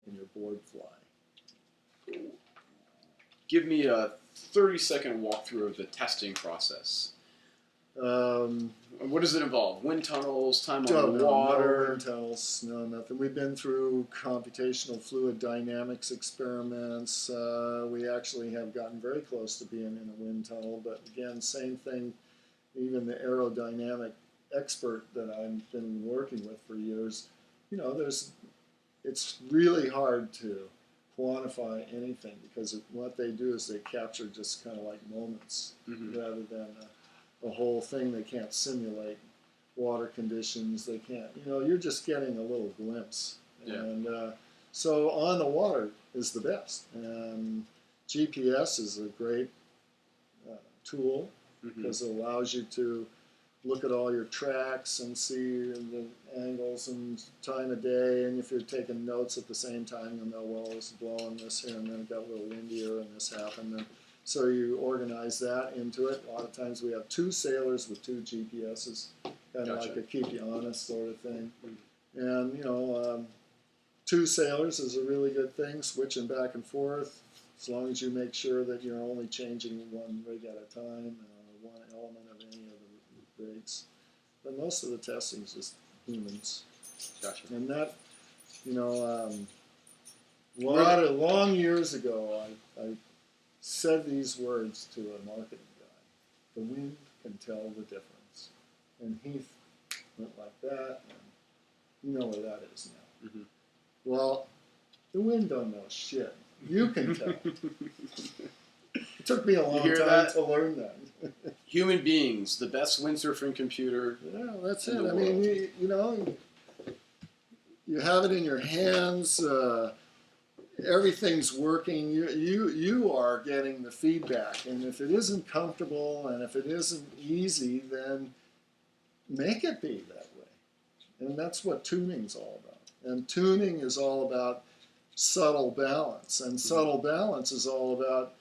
in your board fly. Give me a 30-second walkthrough of the testing process. What does it involve? Wind tunnels, time on the water? No wind tunnels, no nothing. We've been through computational fluid dynamics experiments. We actually have gotten very close to being in a wind tunnel, but again, same thing. Even the aerodynamic expert that I've been working with for years, you know, it's really hard to quantify anything because what they do is they capture just kind of like moments rather than a whole thing. They can't simulate water conditions. They can't, you know, you're just getting a little glimpse. Yeah. And so on the water is the best. And GPS is a great tool because it allows you to look at all your tracks and see the angles and time of day, and if you're taking notes at the same time, you'll know, well, it's blowing this here, and then it got a little windier, and this happened. And so you organize that into it. A lot of times we have 2 sailors with 2 GPSs, kind of like a keep you honest sort of thing. And, you know, 2 sailors is a really good thing, switching back and forth, as long as you make sure that you're only changing one rig at a time, one element of any of the rigs. But most of the testing is just humans. Gotcha. And that, you know, long years ago, I said these words to a marketing guy: the wind can tell the difference. And Heath went like that, and you know where that is now. Well, the wind don't know shit. You can tell. It took me a long time to learn that. Human beings, the best windsurfing computer. Yeah, that's it. I mean, you know, you have it in your hands. Everything's working. You are getting the feedback, and if it isn't comfortable and if it isn't easy, then make it be that way. And that's what tuning's all about. And tuning is all about subtle balance, and subtle balance is all about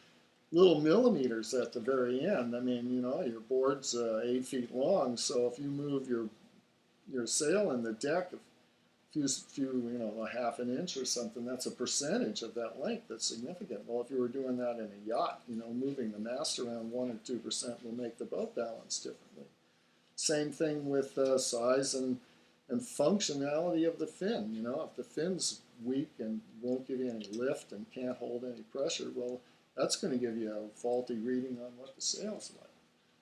little millimeters at the very end. I mean, you know, your board's 8 feet long, so if you move your sail in the deck a few, you know, a half an inch or something, that's a percentage of that length that's significant. Well, if you were doing that in a yacht, you know, moving the mast around 1 or 2% will make the boat balance differently. Same thing with size and functionality of the fin. You know, if the fin's weak and won't give you any lift and can't hold any pressure, well, that's going to give you a faulty reading on what the sail's like.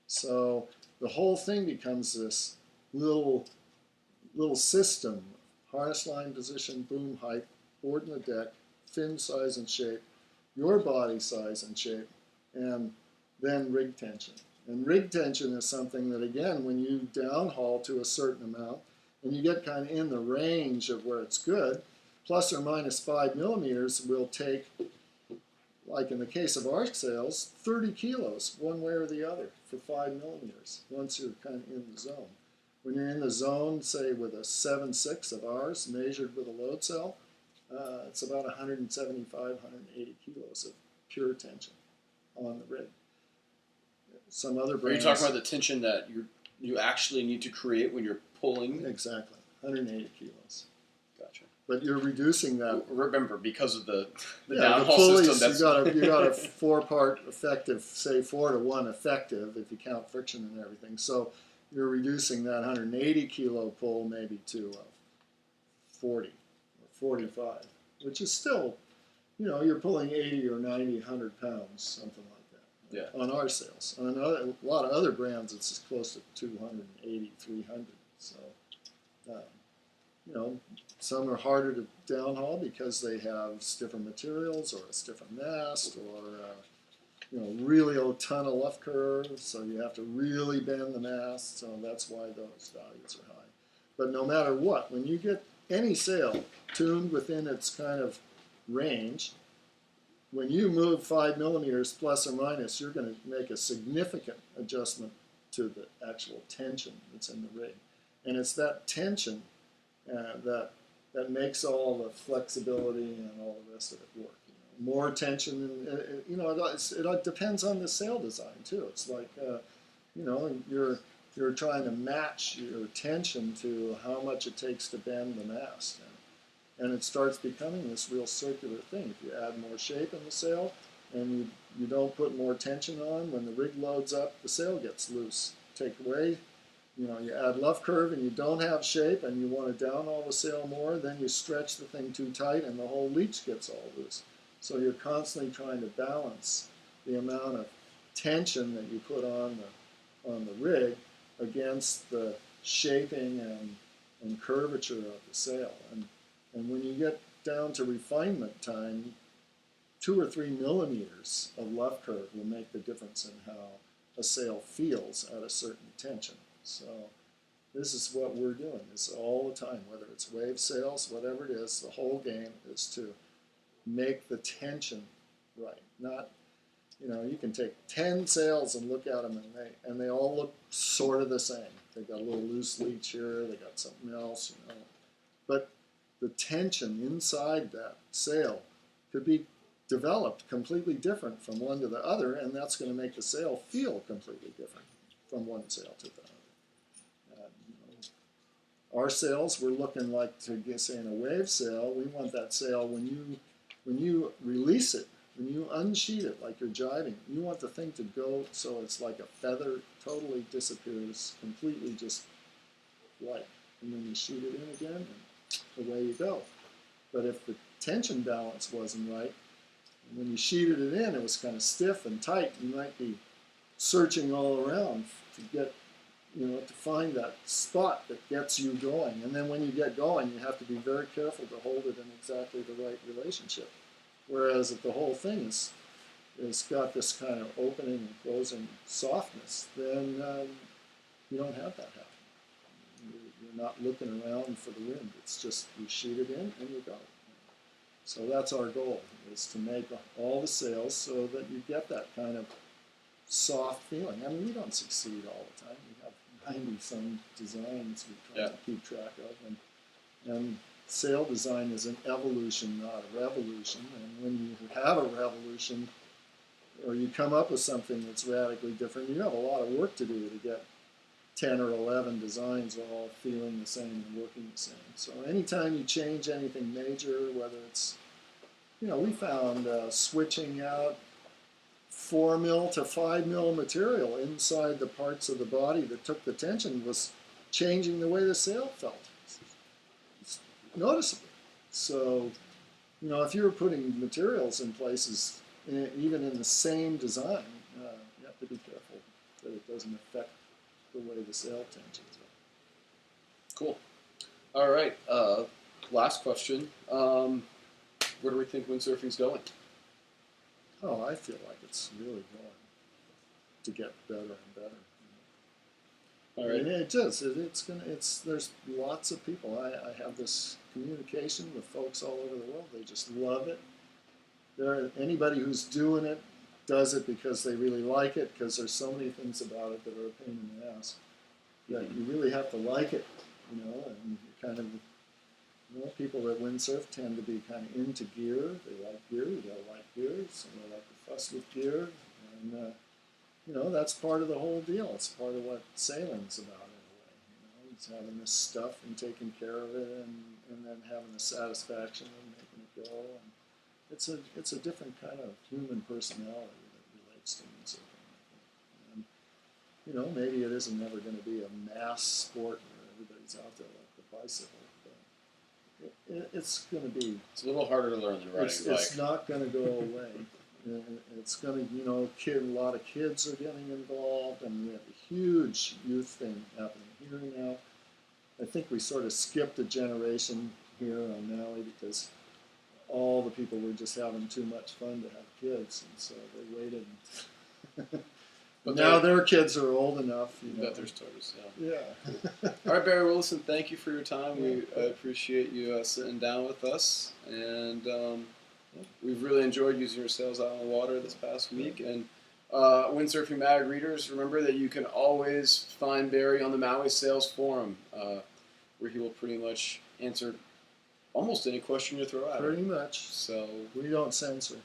So the whole thing becomes this little system: harness line position, boom height, board in the deck, fin size and shape, your body size and shape, and then rig tension. And rig tension is something that, again, when you downhaul to a certain amount, and you get kind of in the range of where it's good, plus or minus 5 millimeters will take, like in the case of our sails, 30 kilos one way or the other for 5 millimeters once you're kind of in the zone. When you're in the zone, say with a 7.6 of ours measured with a load cell, it's about 175, 180 kilos of pure tension on the rig. Some other brands... Are you talking about the tension that you actually need to create when you're pulling? Exactly, 180 kilos. Gotcha. But you're reducing that. Remember, because of the downhaul pulleys, system, you got a 4-part effective, say 4-to-1 effective if you count friction and everything. So you're reducing that 180 kilo pull maybe to 40 or 45, which is still, you know, you're pulling 80 or 90, 100 pounds, something like that. Yeah. On our sails. On a lot of other brands, it's close to 280, 300. So, you know, some are harder to downhaul because they have stiffer materials or a stiffer mast or, you know, really a ton of luff curve, so you have to really bend the mast, so that's why those values are high. But no matter what, when you get any sail tuned within its kind of range, when you move 5 millimeters plus or minus, you're going to make a significant adjustment to the actual tension that's in the rig. And it's that tension that makes all the flexibility and all the rest of it work. You know, more tension, and you know, it depends on the sail design too. It's like, you know, you're trying to match your tension to how much it takes to bend the mast. and it starts becoming this real circular thing. If you add more shape in the sail, and you don't put more tension on, when the rig loads up, the sail gets loose. Take away, you add luff curve and you don't have shape, and you want to down all the sail more, then you stretch the thing too tight and the whole leech gets all loose. So you're constantly trying to balance the amount of tension that you put on the rig against the shaping and curvature of the sail. And when you get down to refinement time, 2 or 3 millimeters of luff curve will make the difference in how a sail feels at a certain tension. So this is what we're doing. This all the time, whether it's wave sails, whatever it is, the whole game is to make the tension right. Not, you can take 10 sails and look at them, and they all look sort of the same. They got a little loose leech here, they got something else, But the tension inside that sail could be developed completely different from one to the other, and that's going to make the sail feel completely different from one sail to the other. Our sails, we're looking like, to say in a wave sail, we want that sail when you release it, when you unsheet it like you're jiving, you want the thing to go so it's like a feather, totally disappears, completely just white. And then you shoot it in again, and away you go. But if the tension balance wasn't right, and when you sheeted it in, it was kind of stiff and tight, you might be searching all around to get, to find that spot that gets you going. And then when you get going, you have to be very careful to hold it in exactly the right relationship. Whereas if the whole thing is got this kind of opening and closing softness, then you don't have that happen. You're not looking around for the wind. It's just you shoot it in and you go. So that's our goal, is to make all the sails so that you get that kind of soft feeling. I mean, we don't succeed all the time. We have 90-some designs we try to keep track of. And sail design is an evolution, not a revolution. And when you have a revolution, or you come up with something that's radically different, you have a lot of work to do to get 10 or 11 designs all feeling the same and working the same. So anytime you change anything major, whether it's, we found switching out 4 mil to 5 mil material inside the parts of the body that took the tension was changing the way the sail felt. It's noticeable. So, if you were putting materials in places, even in the same design, you have to be careful that it doesn't affect the way the sail tensions are. Cool. All right. Last question. Where do we think windsurfing's going? Oh, I feel like it's really going to get better and better. All right. And it does. There's lots of people. I have this communication with folks all over the world. They just love it. Anybody who's doing it does it because they really like it, because there's so many things about it that are a pain in the ass. That you really have to like it, and you kind of, people that windsurf tend to be kind of into gear. They like gear. You gotta like gear. Some they like to fuss with gear, and that's part of the whole deal. It's part of what sailing's about in a way. It's having this stuff and taking care of it, and then having the satisfaction of making it go. And it's a different kind of human personality that relates to windsurfing. And maybe it isn't ever going to be a mass sport where everybody's out there like the bicycle. It's going to be. It's a little harder to learn than riding a bike. It's not going to go away. It's going to, a lot of kids are getting involved, and we have a huge youth thing happening here now. I think we sort of skipped a generation here on Maui because all the people were just having too much fun to have kids, and so they waited. But now their kids are old enough. Bet there's stories. Yeah. All right, Barry. Well, listen. Thank you for your time. We appreciate you sitting down with us, and we've really enjoyed using your sails out on the water this past week. And Windsurfing Mag readers, remember that you can always find Barry on the MauiSails forum, where he will pretty much answer almost any question you throw at him. Pretty much. So we don't censor.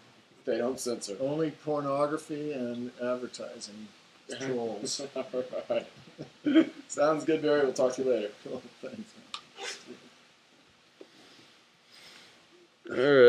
They don't censor. Only pornography and advertising trolls. All right. Sounds good, Barry. We'll talk to you later. Cool. Thanks. All right.